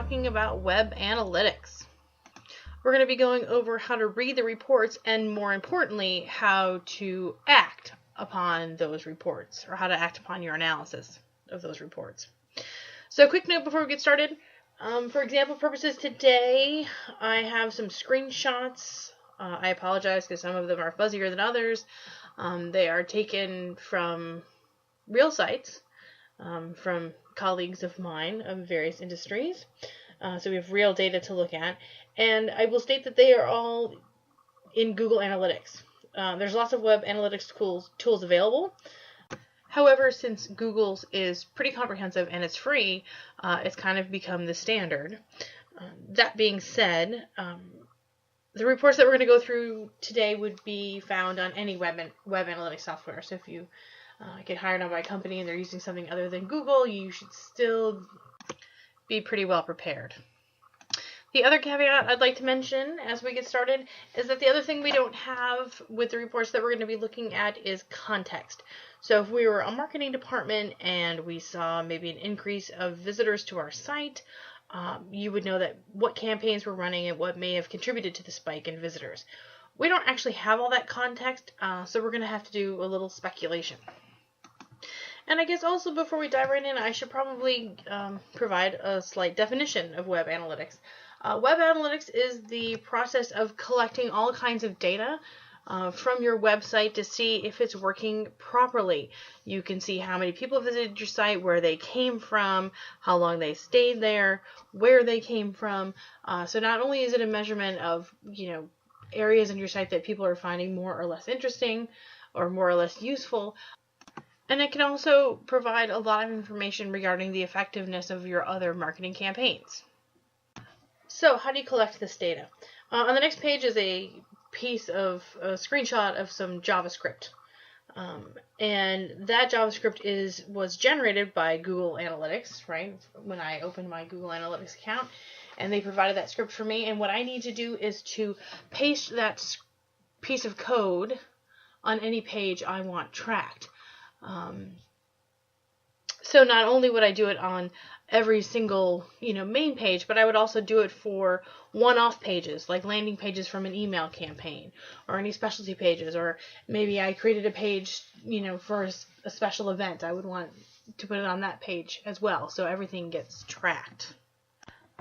talking about web analytics. We're going to be going over how to read the reports and, more importantly, how to act upon those reports, or how to act upon your analysis of those reports. So a quick note before we get started. For example purposes today, I have some screenshots. I apologize because some of them are fuzzier than others. They are taken from real sites, from colleagues of mine of various industries. So we have real data to look at. And I will state that they are all in Google Analytics. There's lots of web analytics tools available. However, since Google's is pretty comprehensive and it's free, it's kind of become the standard. That being said, the reports that we're going to go through today would be found on any web analytics software. So if you get hired on by a company and they're using something other than Google, you should still be pretty well prepared. The other caveat I'd like to mention as we get started is that the other thing we don't have with the reports that we're going to be looking at is context. So if we were a marketing department and we saw maybe an increase of visitors to our site, you would know that what campaigns were running and what may have contributed to the spike in visitors. We don't actually have all that context, so we're going to have to do a little speculation. And I guess also before we dive right in, I should probably provide a slight definition of web analytics. Web analytics is the process of collecting all kinds of data from your website to see if it's working properly. You can see how many people visited your site, where they came from, how long they stayed there, where they came from. So not only is it a measurement of, areas on your site that people are finding more or less interesting or more or less useful, and it can also provide a lot of information regarding the effectiveness of your other marketing campaigns. So how do you collect this data? On the next page is a screenshot of some JavaScript. And that JavaScript was generated by Google Analytics, right? When I opened my Google Analytics account, and they provided that script for me. And what I need to do is to paste that piece of code on any page I want tracked. So not only would I do it on every single, main page, but I would also do it for one-off pages, like landing pages from an email campaign, or any specialty pages, or maybe I created a page, for a special event. I would want to put it on that page as well, so everything gets tracked.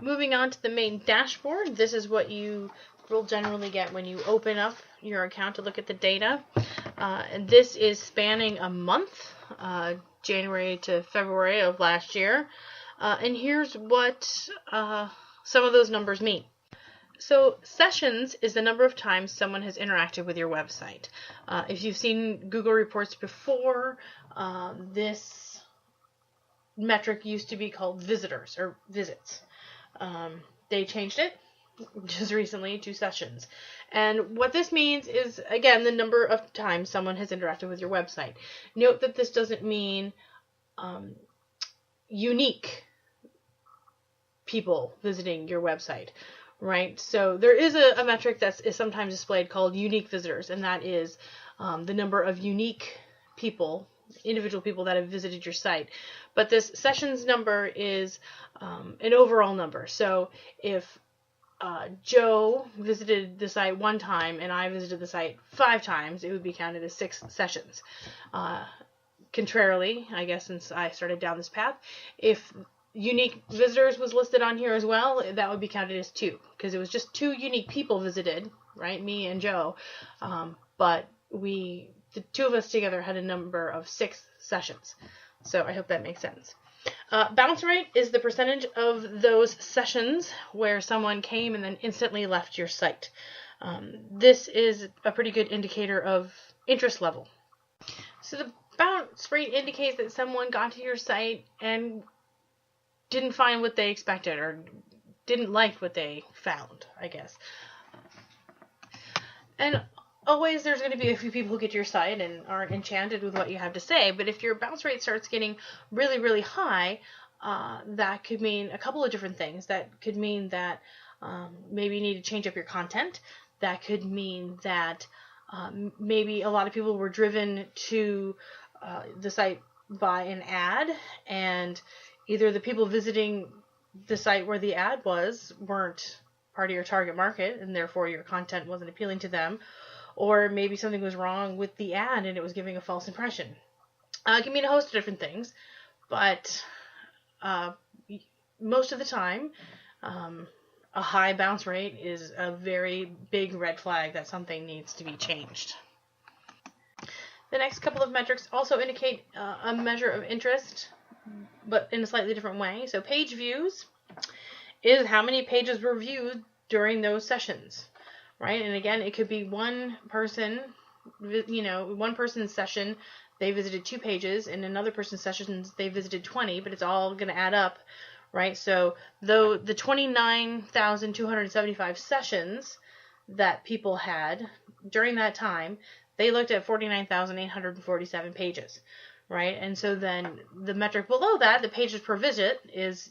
Moving on to the main dashboard, this is what you will generally get when you open up your account to look at the data. And this is spanning a month, January to February of last year. And here's what some of those numbers mean. So sessions is the number of times someone has interacted with your website. If you've seen Google reports before, this metric used to be called visitors or visits. They changed it just recently to sessions. And what this means is, again, the number of times someone has interacted with your website. Note that this doesn't mean unique people visiting your website, right? So there is a metric that is sometimes displayed called unique visitors, and that is the number of unique people, individual people that have visited your site. But this sessions number is an overall number. So if Joe visited the site one time and I visited the site 5 times, it would be counted as 6 sessions. Contrarily, I guess, since I started down this path, if unique visitors was listed on here as well, that would be counted as 2, because it was just 2 unique people visited, right? Me and Joe. But the 2 of us together had a number of 6 sessions. So I hope that makes sense. Bounce rate is the percentage of those sessions where someone came and then instantly left your site. This is a pretty good indicator of interest level. So the bounce rate indicates that someone got to your site and didn't find what they expected, or didn't like what they found, I guess. And always there's going to be a few people who get to your site and aren't enchanted with what you have to say, but if your bounce rate starts getting really, really high, that could mean a couple of different things. That could mean that maybe you need to change up your content. That could mean that maybe a lot of people were driven to the site by an ad, and either the people visiting the site where the ad was weren't part of your target market, and therefore your content wasn't appealing to them, or maybe something was wrong with the ad and it was giving a false impression. It can mean a host of different things, but most of the time, a high bounce rate is a very big red flag that something needs to be changed. The next couple of metrics also indicate a measure of interest, but in a slightly different way. So page views is how many pages were viewed during those sessions, right? And again, it could be one person, one person's session, they visited 2 pages, and another person's sessions, they visited 20, but it's all going to add up, right? So though the 29,275 sessions that people had during that time, they looked at 49,847 pages, right? And so then the metric below that, the pages per visit, is,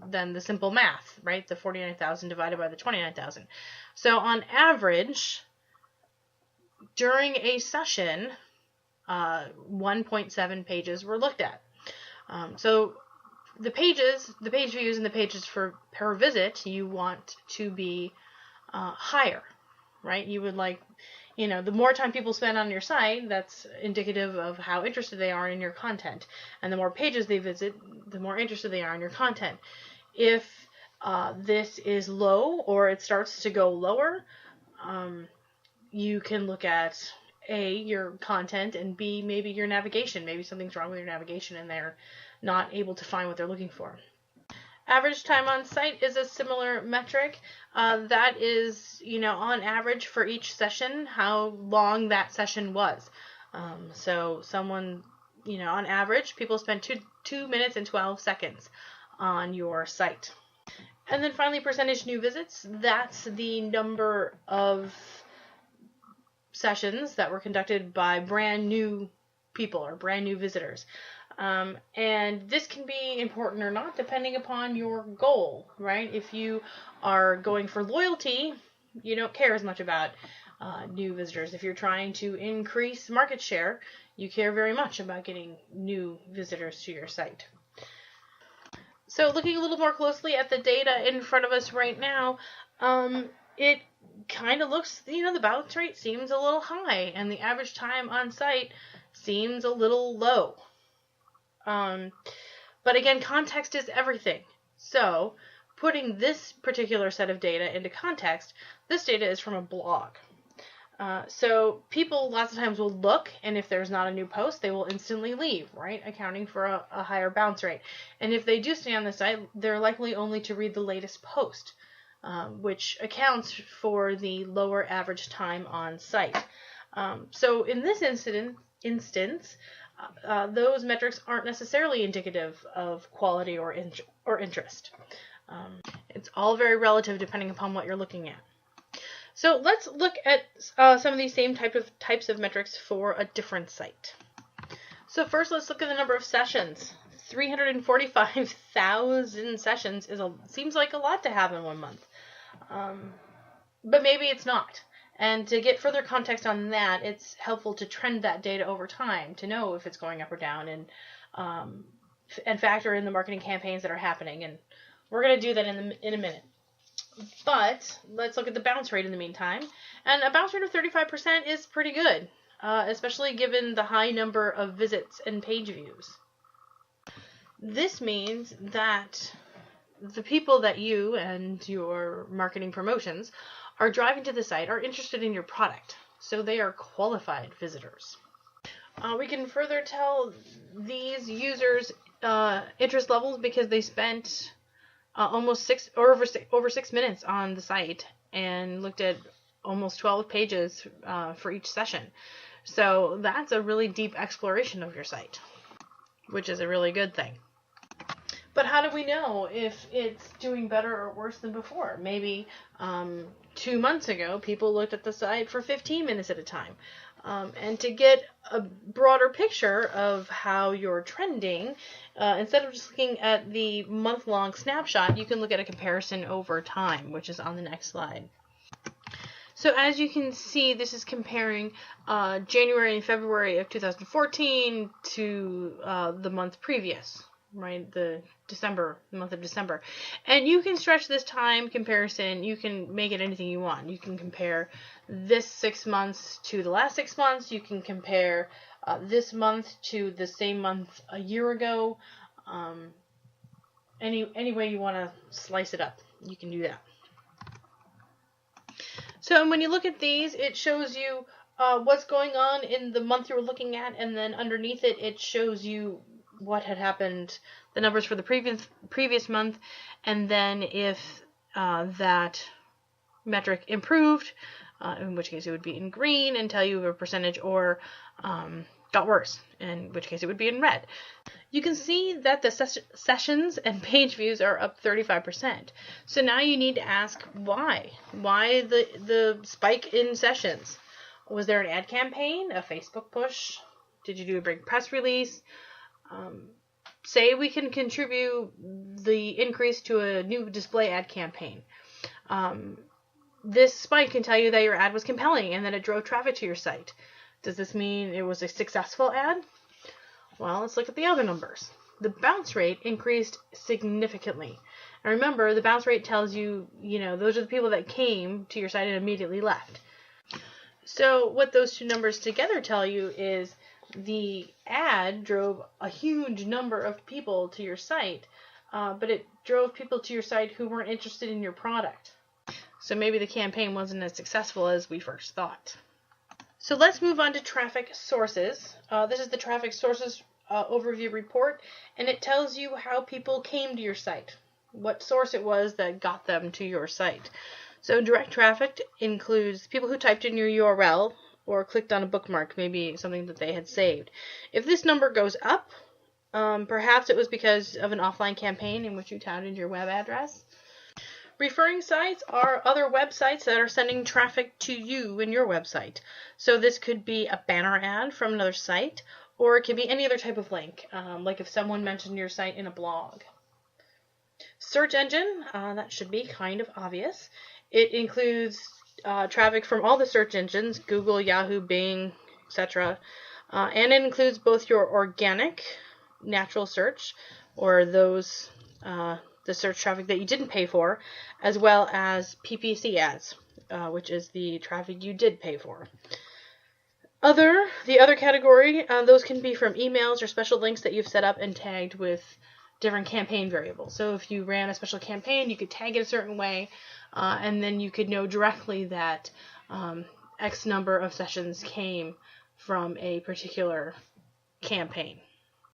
then the simple math, right? The 49,000 divided by the 29,000. So on average, during a session, 1.7 pages were looked at. So the page views and the pages per visit, you want to be higher, right? You would like, the more time people spend on your site, that's indicative of how interested they are in your content. And the more pages they visit, the more interested they are in your content. If this is low or it starts to go lower, you can look at A, your content, and B, maybe your navigation. Maybe something's wrong with your navigation and they're not able to find what they're looking for. Average time on site is a similar metric. That is, on average for each session, how long that session was. So someone, on average, people spend 2 minutes and 12 seconds on your site. And then finally, percentage new visits. That's the number of sessions that were conducted by brand new people or brand new visitors. And this can be important or not depending upon your goal, right? If you are going for loyalty, you don't care as much about new visitors. If you're trying to increase market share, you care very much about getting new visitors to your site. So looking a little more closely at the data in front of us right now, it kind of looks, the bounce rate seems a little high and the average time on site seems a little low. But again, context is everything. So putting this particular set of data into context, this data is from a blog. So people lots of times will look, and if there's not a new post, they will instantly leave, right? Accounting for a higher bounce rate. And if they do stay on the site, they're likely only to read the latest post, which accounts for the lower average time on site. So in this instance, those metrics aren't necessarily indicative of quality or interest. It's all very relative depending upon what you're looking at. So let's look at some of these same types of metrics for a different site. So first, let's look at the number of sessions. 345,000 sessions seems like a lot to have in 1 month, but maybe it's not. And to get further context on that, it's helpful to trend that data over time to know if it's going up or down, and factor in the marketing campaigns that are happening. And we're going to do that in a minute. But let's look at the bounce rate in the meantime. And a bounce rate of 35% is pretty good, especially given the high number of visits and page views. This means that the people that you and your marketing promotions are driving to the site are interested in your product, so they are qualified visitors. We can further tell these users' interest levels because they spent over 6 minutes on the site and looked at almost 12 pages for each session. So that's a really deep exploration of your site, which is a really good thing. But how do we know if it's doing better or worse than before? Maybe 2 months ago, people looked at the site for 15 minutes at a time. And to get a broader picture of how you're trending, instead of just looking at the month-long snapshot, you can look at a comparison over time, which is on the next slide. So as you can see, this is comparing January and February of 2014 to the month previous, right? The month of December. And you can stretch this time comparison. You can make it anything you want. You can compare this 6 months to the last 6 months. You can compare this month to the same month a year ago. Any way you want to slice it up, you can do that. So when you look at these, it shows you what's going on in the month you're looking at, and then underneath it, it shows you what had happened, the numbers for the previous month, and then if that metric improved, in which case it would be in green and tell you a percentage, or got worse, in which case it would be in red. You can see that the sessions and page views are up 35%. So now you need to ask why. Why the spike in sessions? Was there an ad campaign, a Facebook push? Did you do a big press release? Say we can contribute the increase to a new display ad campaign. This spike can tell you that your ad was compelling and that it drove traffic to your site. Does this mean it was a successful ad? Well, let's look at the other numbers. The bounce rate increased significantly. And remember, the bounce rate tells you, those are the people that came to your site and immediately left. So what those two numbers together tell you is the ad drove a huge number of people to your site, but it drove people to your site who weren't interested in your product. So maybe the campaign wasn't as successful as we first thought. So let's move on to traffic sources. This is the traffic sources overview report, and it tells you how people came to your site, what source it was that got them to your site. So direct traffic includes people who typed in your URL or clicked on a bookmark, maybe something that they had saved. If this number goes up, perhaps it was because of an offline campaign in which you touted your web address. Referring sites are other websites that are sending traffic to you and your website. So this could be a banner ad from another site, or it could be any other type of link, like if someone mentioned your site in a blog. Search engine, that should be kind of obvious. It includes traffic from all the search engines, Google, Yahoo, Bing, etc. And it includes both your organic, natural search, or those the search traffic that you didn't pay for, as well as PPC ads, which is the traffic you did pay for. The other category, those can be from emails or special links that you've set up and tagged with different campaign variables. So if you ran a special campaign, you could tag it a certain way, and then you could know directly that X number of sessions came from a particular campaign.